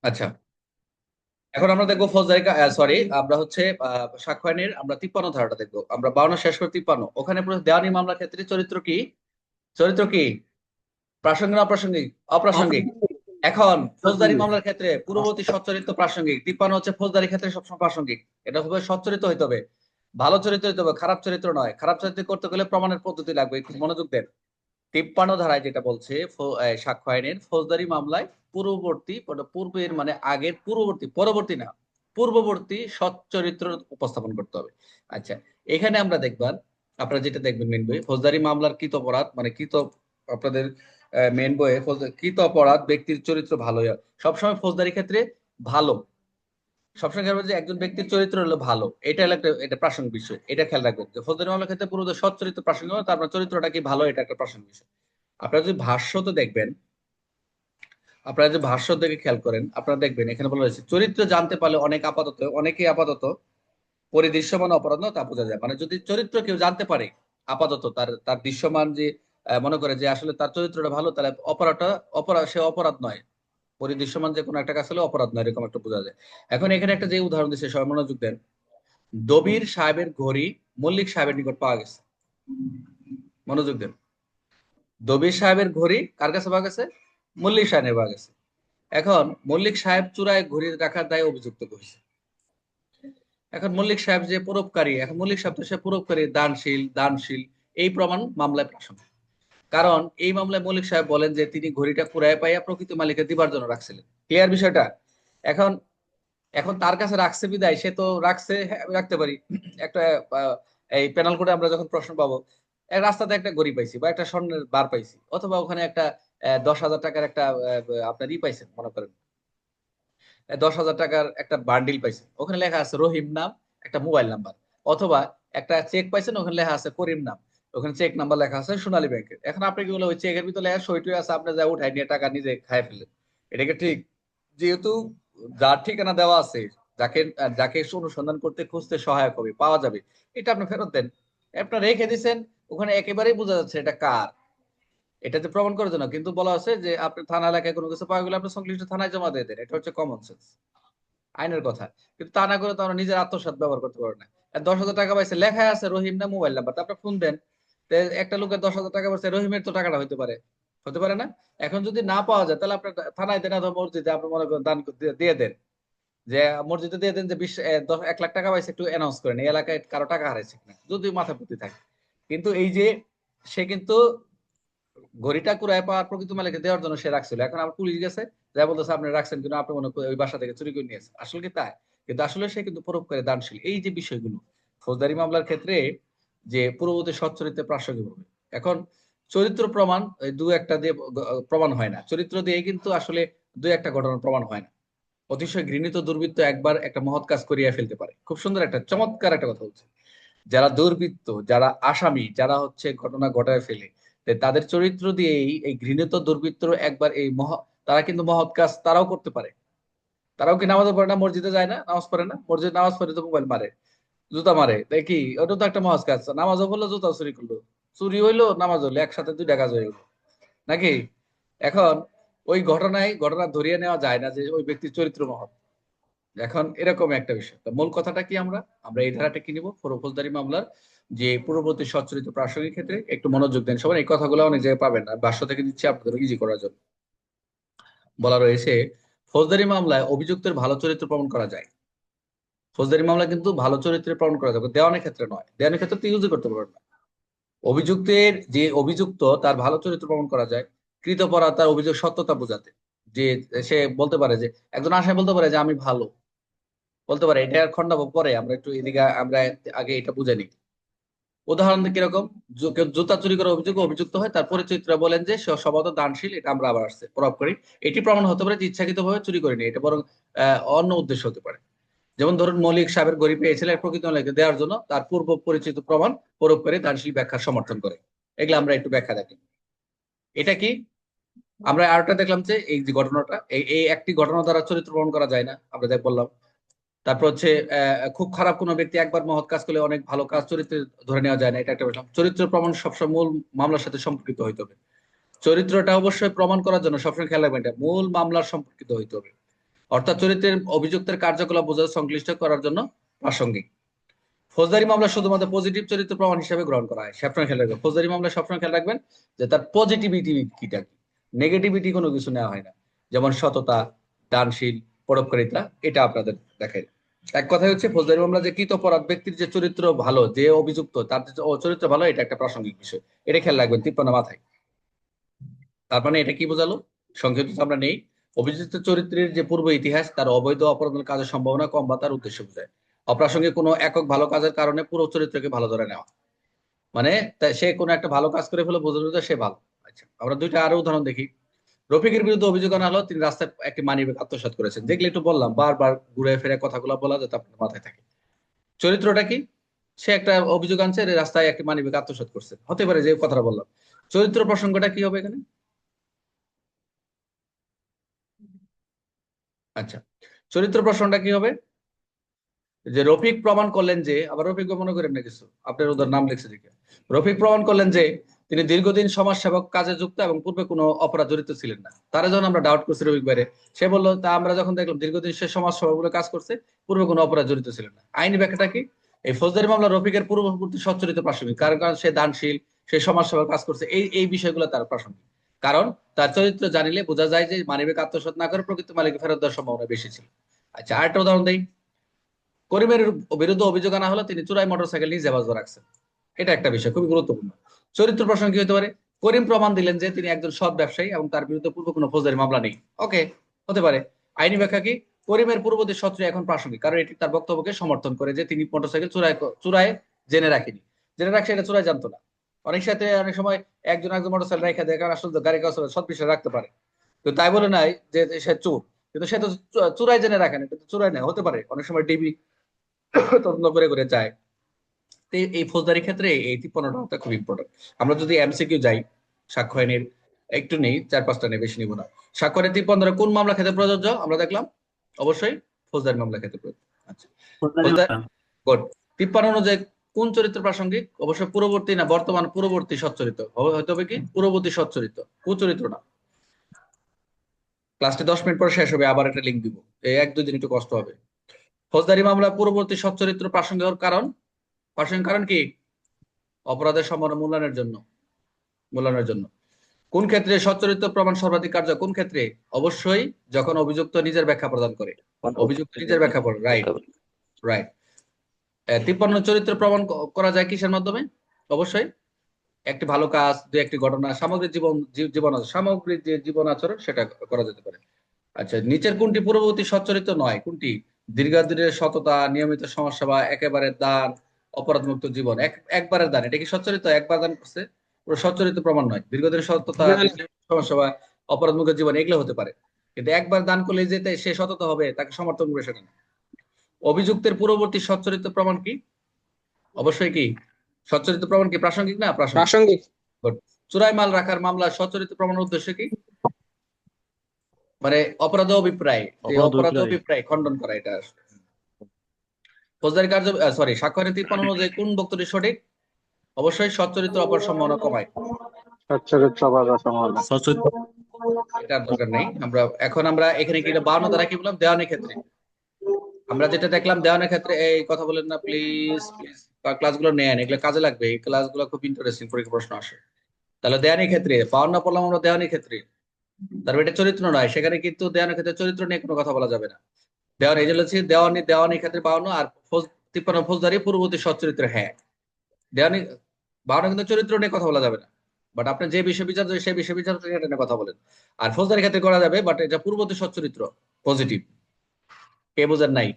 আচ্ছা, এখন আমরা দেখবো ফৌজদারি, সরি, আমরা হচ্ছে সাক্ষ্য আইনের আমরা 53 ধারাটা দেখবো। আমরা 52 শেষ করে 53, ওখানে পুরো দেওয়ানি মামলার ক্ষেত্রে চরিত্র কি, চরিত্র কি প্রাসঙ্গিক না অপ্রাসঙ্গিক? অপ্রাসঙ্গিক। এখন ফৌজদারি অপ্রাসঙ্গিক। মামলার ক্ষেত্রে পূর্ববর্তী সচ্চরিত্র প্রাসঙ্গিক, 53 হচ্ছে ফৌজদারি ক্ষেত্রে সবসময় প্রাসঙ্গিক। এটা হবে সচ্চরিত্র হইতে হবে, ভালো চরিত্র হইতে হবে, খারাপ চরিত্র নয়। খারাপ চরিত্র করতে গেলে প্রমাণের পদ্ধতি লাগবে, একটু মনোযোগ দেন। 53 ধারায় যেটা বলছে, সাক্ষ্য আইনের ফৌজদারি মামলায় পূর্ববর্তী, পূর্বের মানে আগের, পূর্ববর্তী, পরবর্তী না, পূর্ববর্তী সচ্চরিত্র উপস্থাপন করতে হবে। আচ্ছা, এখানে আমরা দেখবেন, আপনারা যেটা দেখবেন মেন বই ফৌজদারি মামলার কৃত অপরাধ মানে কৃত, আপনাদের মেন বইয়ে কৃত অপরাধ ব্যক্তির চরিত্র ভালো হয়। সবসময় ফৌজদারি ক্ষেত্রে ভালো, সবসময় খেয়াল রাখবেন যে একজন ব্যক্তির চরিত্র হলো ভালো, এটা হলো একটা, এটা প্রাসঙ্গিক বিষয়, এটা খেয়াল রাখবেন যে ফৌজদারি মামলার ক্ষেত্রে পুরো সৎ চরিত্র প্রাসঙ্গিক হবে, তারপর চরিত্রটা কি ভালো, এটা একটা প্রাসঙ্গিক বিষয়। আপনারা যদি ভাষ্য তো দেখবেন, আপনারা যদি ভাষ্য দেখে খেয়াল করেন, আপনারা দেখবেন এখানে বলা হয়েছে চরিত্র জানতে পারলে অনেকেই আপাতত পরিদৃশ্যমান অপরাধ নয় তা বোঝা যায়। মানে যদি চরিত্র কেউ জানতে পারে আপাতত, তার তার দৃশ্যমান যে মনে করে যে আসলে তার চরিত্রটা ভালো, তাহলে সে অপরাধ নয়, পরিদৃশ্যমান যে কোনো একটা কাজ হলে অপরাধ নয়, এরকম একটা বোঝা যায়। এখন এখানে একটা যে উদাহরণ দিচ্ছে, সবাই মনোযোগ দেন। দবির সাহেবের ঘড়ি মল্লিক সাহেবের নিকট পাওয়া গেছে। মনোযোগ দেন। দবির সাহেবের ঘড়ি কার কাছে পাওয়া গেছে? মল্লিক সাহেবের পাওয়া গেছে। এখন মল্লিক সাহেব চূড়ায় ঘড়ি রাখার দায়ে অভিযুক্ত করেছে। এখন মল্লিক সাহেব যে পরোপকারী, এখন মল্লিক সাহেব তো সে পরোপকারী, দানশীল, এই প্রমাণ মামলায় প্রাসঙ্গিক। কারণ এই মামলায় মল্লিক সাহেব বলেন যে তিনি ঘড়িটা কুড়ায় পাইয়া প্রকৃত মালিককে দিবার জন্য রাখছিলেন। ক্লিয়ার বিষয়টা? এখন এখন তার কাছে রাখছে বিদায় সে তো রাখছে, হ্যাঁ আমি রাখতে পারি। একটা আহ, এই পেনাল কোডে আমরা যখন প্রশ্ন পাবো, রাস্তাতে একটা ঘড়ি পাইছি বা একটা স্বর্ণের বার পাইছি, অথবা ওখানে একটা 10,000 টাকার একটা আপনার পাইছেন মনে করেন, 10,000 টাকার একটা বান্ডিল পাইছেন, ওখানে লেখা আছে রহিম নাম, একটা মোবাইল নাম্বার। অথবা একটা চেক পাইছেন, ওখানে লেখা আছে করিম নাম, ওখানে চেক নাম্বার লেখা আছে সোনালী ব্যাংকের। এখন আপনি কি বলে ওই চেকের ভিতরে লেখা সই টই আছে, আপনি যা উঠাই নিয়ে টাকা নিজে খাই ফেলেন, এটাকে ঠিক? যেহেতু যার ঠিকানা দেওয়া আছে, যাকে যাকে অনুসন্ধান করতে খুঁজতে সহায়ক হবে, পাওয়া যাবে, এটা আপনি ফেরত দেন। আপনার রেখে দিচ্ছেন, ওখানে একেবারেই বোঝা যাচ্ছে এটা কার। এটা যে প্রমাণ করার জন্য কিন্তু বলা আছে যে আপনি থানা এলাকায় কোনো কিছু পাওয়া গেলে আপনি সংশ্লিষ্ট থানায় জমা দিয়ে দেন, এটা হচ্ছে কমন সেন্স, আইনের কথা। কিন্তু তা না করে তো আমরা নিজের আত্মসাৎ ব্যবহার করতে পারবো না। 10,000 টাকা পাইছে, লেখা আছে রহিম না মোবাইল নাম্বার, আপনি ফোন দেন। তো একটা লোকের 10,000 টাকা পাইছে, রহিমের তো টাকাটা হইতে পারে, হতে পারে না? এখন যদি না পাওয়া যায়, তাহলে আপনার থানায় দেন অথবা মসজিদে আপনি মনে করেন দান দিয়ে দেন, যে মসজিদে দিয়ে দেন যে 1 লাখ টাকা পাইছে, একটু অ্যানাউন্স করেন এই এলাকায় কারো টাকা হারাইছে কিনা, যদি মাথা পুতি থাকে। কিন্তু এই যে সে কিন্তু ঘড়িটা কুড়ায় পাওয়ার প্রকৃত মালিককে দেওয়ার জন্য সে রাখছিল, এখন আবার পুলিশ গেছে যা বলতেছে আপনি রাখছেন, কিন্তু আপনি মনে করেন ওই বাসা থেকে চুরি করে নিয়েছেন, আসলে কি তাই? কিন্তু আসলে সে কিন্তু পরোপকারী, দানশীল, এই যে বিষয়গুলো ফৌজদারি মামলার ক্ষেত্রে যে পূর্ববর্তী সচ্চরিত্রে প্রাসঙ্গিক হবে। এখন চরিত্র প্রমাণ এই দু একটা দিয়ে প্রমাণ হয় না, চরিত্র দিয়ে কিন্তু আসলে দুই একটা ঘটনার প্রমাণ হয় না। অতিশয় ঘৃণিত দুর্বৃত্ত একবার একটা মহৎ কাজ করিয়া ফেলতে পারে। খুব সুন্দর একটা চমৎকার একটা কথা বলছে। যারা দুর্বৃত্ত, যারা আসামি, যারা হচ্ছে ঘটনা ঘটায় ফেলে, তাদের চরিত্র দিয়ে এই ঘৃণিত দুর্বৃত্ত একবার তারা কিন্তু মহৎ কাজ তারাও করতে পারে। তারাও কি নামাজও পড়ে না, মসজিদে যায় না, নামাজ পড়ে না, মসজিদ নামাজ পড়ে তো মোবাইল মারে, জুতা মারে, তাই কি? ওটা তো একটা মহৎ কাজ, নামাজও পড়লো জুতা চুরি করলো, চুরি হইলো নামাজ হইলো, একসাথে দুইটা কাজ হয়ে গেলো, নাকি? এখন ওই ঘটনা ধরিয়ে নেওয়া যায় না যে ওই ব্যক্তির চরিত্র মহৎ। এখন এরকম একটা বিষয়, তো মূল কথাটা কি, আমরা এই ধারাটা কি নিব ফৌজদারি মামলার যে পূর্ববর্তী সচ্চরিত প্রাসঙ্গিক ক্ষেত্রে, একটু মনোযোগ দেন সবাই, এই কথাগুলো অনেক জায়গায় পাবেন না, ভাষ্য থেকে দিচ্ছি আপনাদের ইজি করার জন্য। বলা রয়েছে ফৌজদারি মামলায় অভিযুক্তের ভালো চরিত্র প্রমাণ করা যায়। ফৌজদারি মামলা কিন্তু ভালো চরিত্রের প্রমাণ করা যাবে, দেওয়ানের ক্ষেত্রে নয়, দেওয়ানের ক্ষেত্রে তো ইউজই করতে পারবেন না। অভিযুক্তের যে অভিযুক্ত তার ভালো চরিত্র প্রমাণ করা যায় কৃতপরাধ তার অভিযোগ সত্যতা বোঝাতে। যে সে বলতে পারে যে, একজন আসামি বলতে পারে যে আমি ভালো, বলতে পারে, এটা আর খন্ডাবো পরে, আমরা একটু এদিকে আমরা আগে এটা বুঝে নিই। উদাহরণ কিরকম, কেউ জুতা চুরি করার অভিযোগে অভিযুক্ত হয়, তার পরিচয়টা বলেন যে সে স্বভাবত দানশীল, এটা আমরা আবার আসছে প্রভাব করি। এটি প্রমাণ হতে পারে যে ইচ্ছাকৃত ভাবে চুরি করেনি, এটা বরং অন্য উদ্দেশ্য হতে পারে। যেমন ধরুন মৌলিক সাহেবের ঘড়ি পেয়েছিলেন প্রকৃত মালিককে দেওয়ার জন্য, তার পূর্ব পরিচিত প্রমাণ পরোপকারী দানশীল ব্যাখ্যা সমর্থন করে। এগুলো আমরা একটু ব্যাখ্যা দেখি। এটা কি, আমরা আরেকটা দেখলাম যে এই যে ঘটনাটা, এই একটি ঘটনা দ্বারা চরিত্র প্রমাণ করা যায় না, আমরা দেখ বললাম। তারপর হচ্ছে খুব খারাপ কোনো ব্যক্তি একবার মহৎ কাজ করলে অনেক ভালো কাজ চরিত্রে ধরে নেওয়া যায় না, এটা একটা বিষয়। চরিত্র প্রমাণ সবসময় মূল মামলার সাথে সম্পর্কিত হইতে হবে। চরিত্রটা অবশ্যই প্রমাণ করার জন্য সবসময় খেয়াল রাখবেন এটা মূল মামলার সম্পর্কিত হইতে হবে। অর্থাৎ চরিত্রের অভিযুক্তের কার্যকলাপ বোঝা সংশ্লিষ্ট করার জন্য প্রাসঙ্গিক। ফৌজদারি মামলা শুধুমাত্র পজিটিভ চরিত্র প্রমাণ হিসেবে গ্রহণ করা হয়। সবসময় খেয়াল রাখবেন, ফৌজদারি মামলা সবসময় খেয়াল রাখবেন যে তার পজিটিভিটি কিটা কি, নেগেটিভিটি কোনো কিছু নেওয়া হয় না। যেমন সততা, দানশীল, পরোপকারিতা, এটা আপনাদের দেখায়। এক কথা হচ্ছে ফৌজদারি মামলা যে কৃতপরাধ ব্যক্তির যে চরিত্র ভালো, যে অভিযুক্ত তার যে চরিত্র ভালো, এটা একটা প্রাসঙ্গিক বিষয়। এটা খেয়াল রাখবেন 53 মাথায়। তার মানে এটা কি বোঝালো? সংক্ষিপ্ত আমরা নেই, অভিযুক্ত চরিত্রের যে পূর্ব ইতিহাস, তার অবৈধ অপরাধের কাজের সম্ভাবনা কম বা তার উদ্দেশ্য বোঝায়। অপ্রাসঙ্গিক কোনো একক ভালো কাজের কারণে পুরো চরিত্রকে ভালো ধরে নেওয়া, মানে সে কোনো একটা ভালো কাজ করে ফেলে বোঝানো যায় সে ভালো। আচ্ছা, আমরা দুইটা আরো উদাহরণ দেখি। রফিকের বিরুদ্ধে অভিযোগ আনা হলো তিনি রাস্তায় একটি মানিব্যাগ আত্মসাৎ করেছেন। দেখলে একটু বললাম, বারবার ঘুরে ফিরে কথাগুলো বলা যাতে আপনার মাথায় থাকে। চরিত্রটা কি? সে একটা অভিযোগ আনছে, রাস্তায় একটি মানিব্যাগ আত্মসাৎ করছে, হতে পারে যে কথাটা বললাম। চরিত্র প্রসঙ্গটা কি হবে এখানে? আচ্ছা, চরিত্র প্রসঙ্গটা কি হবে? যে রফিক প্রমাণ করলেন যে, আবার রফিক মনে করেন না কিছু, আপনার ওদের নাম লিখছে দেখে। রফিক প্রমাণ করলেন যে তিনি দীর্ঘদিন সমাজসেবক কাজে যুক্ত এবং পূর্বে কোনো অপরাধ জড়িত ছিলেন না। তারা যখন আমরা ডাউট করছি রফিক বাইরে, সে বললো তা আমরা যখন দেখলাম দীর্ঘদিন সে সমাজসেবক বলে কাজ করছে, পূর্বে কোনো অপরাধ জড়িত ছিলেন না। আইনি ব্যাখ্যাটা কি? এই ফৌজদারি মামলা রফিকের পূর্ববর্তী সচ্চরিত প্রাসঙ্গিক, কারণ কারণ সে দানশীল, সে সমাজসেবক কাজ করছে, এই বিষয়গুলো তার প্রাসঙ্গিক। কারণ তার চরিত্র জানিলে বোঝা যায় যে মানিব্যাগ আত্মসাৎ না করে প্রকৃত মালিককে ফেরত দেওয়ার সম্ভাবনা বেশি ছিল। আচ্ছা, আরেকটা উদাহরণ দেই। করিমের বিরুদ্ধে অভিযোগ আনা হলো তিনি চোরাই মোটরসাইকেল নিয়ে হেফাজত রাখছেন। এটা একটা বিষয় খুবই গুরুত্বপূর্ণ। চরিত্র প্রসঙ্গ কি হতে পারে? করিম প্রমাণ দিলেন যে তিনি একজন সৎ ব্যবসায়ী এবং তার বিরুদ্ধে পূর্ব কোনো ফৌজদারি মামলা নেই। ওকে, হতে পারে। আইনি ব্যাখ্যা কি? করিমের পূর্ববর্তী শত্রু এখন প্রাসঙ্গিক, কারণ এটি তার বক্তব্যকে সমর্থন করে যে তিনি মোটরসাইকেল চুরায় জেনে রাখেনি। জেনে রাখছে এটা চুরাই জানতো না। অনেক সাথে অনেক সময় একজন মোটরসাইকেল রেখে দেয়, কারণ আসলে গাড়ি কাগজ সৎ বিষয় রাখতে পারে, তো তাই বলে নাই যে সে চোর। কিন্তু সে তো চুরাই জেনে রাখেনি, কিন্তু চুরাই নেই, হতে পারে অনেক সময় ডিবি তদন্ত করে করে যায়। তো এই ফৌজদারি ক্ষেত্রে এই 53টা খুব ইম্পর্টেন্ট। আমরা যদি এমসিকিউ যাই, সাক্ষ্য আইনের একটু নেই, 4-5টা নেই, বেশি নিব না। সাক্ষ্য আইনের 53 কোন মামলা ক্ষেত্রে প্রযোজ্য আমরা দেখলাম? অবশ্যই ফৌজদারি মামলা ক্ষেত্রে প্রযোজ্য। আচ্ছা, ফৌজদারি গুড। 53 অনুযায়ী কোন চরিত্র প্রাসঙ্গিক? অবশ্যই পূর্ববর্তী না বর্তমান, পূর্ববর্তী সচ্চরিত হয়তো হবে। কি পূর্ববর্তী সচ্চরিত, কুচরিত্র না। ক্লাসটি 10 মিনিট পরে শেষ হবে, আবার একটা লিঙ্ক দিব, এই 1-2 দিন একটু কষ্ট হবে। ফৌজদারি মামলা পূর্ববর্তী সচ্চরিত্র প্রাসঙ্গিক হওয়ার কারণ, প্রাসঙ্গিক কারণ কি? অপরাধের সম্ভাবনা মূল্যায়নের জন্য। কোন ক্ষেত্রে সচ্চরিত্র প্রমাণ সর্বাধিক কার্য? কোন ক্ষেত্রে? অবশ্যই যখন অভিযুক্ত নিজের ব্যাখ্যা প্রদান করে। অভিযুক্ত নিজের ব্যাখ্যা পড়ে, রাইট রাইট। 53 চরিত্র প্রমাণ করা যায় কিসের মাধ্যমে? অবশ্যই একটি ভালো কাজ, দুই একটি ঘটনা, সামগ্রিক সামগ্রিক যে জীবন আচরণ সেটা করা যেতে পারে। আচ্ছা, নিচের কোনটি পূর্ববর্তী সচ্চরিত্র নয়? কোনটি? দীর্ঘদিনের সততা, নিয়মিত সমাজসেবা, একেবারে দান, অপরাধমুক্ত জীবন। একবারের দান, এটা কি সচ্চরিত? একবার দান করছে, পুরো সচ্চরিত প্রমাণ নয়। দীর্ঘদিনের সততা, সমাজসেবা, অপরাধমুক্ত জীবন, এগুলো হতে পারে। কিন্তু একবার দান করলে যেতে সে সততা হবে, তাকে সমর্থন করবে সেটা না। অভিযুক্তের পূর্ববর্তী সচ্চরিত প্রমাণ কি? অবশ্যই কি সচ্চরিত প্রমাণ কি প্রাসঙ্গিক না প্রাসঙ্গিক? প্রাসঙ্গিক। Good. চোরাই মাল রাখার মামলা সচ্চরিত প্রমাণের উদ্দেশ্য কি? মানে অপরাধ অভিপ্রায়, যে অপরাধ অভিপ্রায় খণ্ডন করা, এটা ফৌজদারি কার্য। সরি, সাক্ষ্য 53 অনুযায়ী কোন বক্তব্যটি সঠিক? অবশ্যই সচ্চরিত্র অপর সম্ভাবনা কমায়। এটার দরকার নেই। আমরা এখানে কি 52 দ্বারা কি বললাম? দেওয়ানির ক্ষেত্রে আমরা যেটা দেখলাম, দেওয়ানের ক্ষেত্রে এই কথা বলেন না প্লিজ প্লিজ, ক্লাসগুলো নেন, এগুলো কাজে লাগবে, এই ক্লাসগুলো খুব ইন্টারেস্টিং, পরীক্ষা প্রশ্ন আসে। তাহলে দেওয়ানির ক্ষেত্রে 52 পড়লাম আমরা, দেওয়ানির ক্ষেত্রে, তারপর এটা চরিত্র নয়, সেখানে কিন্তু দেওয়ানের ক্ষেত্রে চরিত্র নিয়ে কোনো কথা বলা যাবে না। দেওয়ানি, এই যে হচ্ছে দেওয়ানির ক্ষেত্রে 52, আর 53 ফৌজদারি পূর্ববর্তী সচ্চরিত্র। হ্যাঁ, দেওয়ানি 52 কিন্তু চরিত্র নিয়ে কথা বলা যাবে না, বাট আপনি যে বিষয় বিচার সেই বিষয় বিচার এটা নিয়ে কথা বলেন। আর ফৌজদারির ক্ষেত্রে করা যাবে, বাট এটা পূর্ববর্তী সচ্চরিত্র পজিটিভ। কে বোঝেন নাই?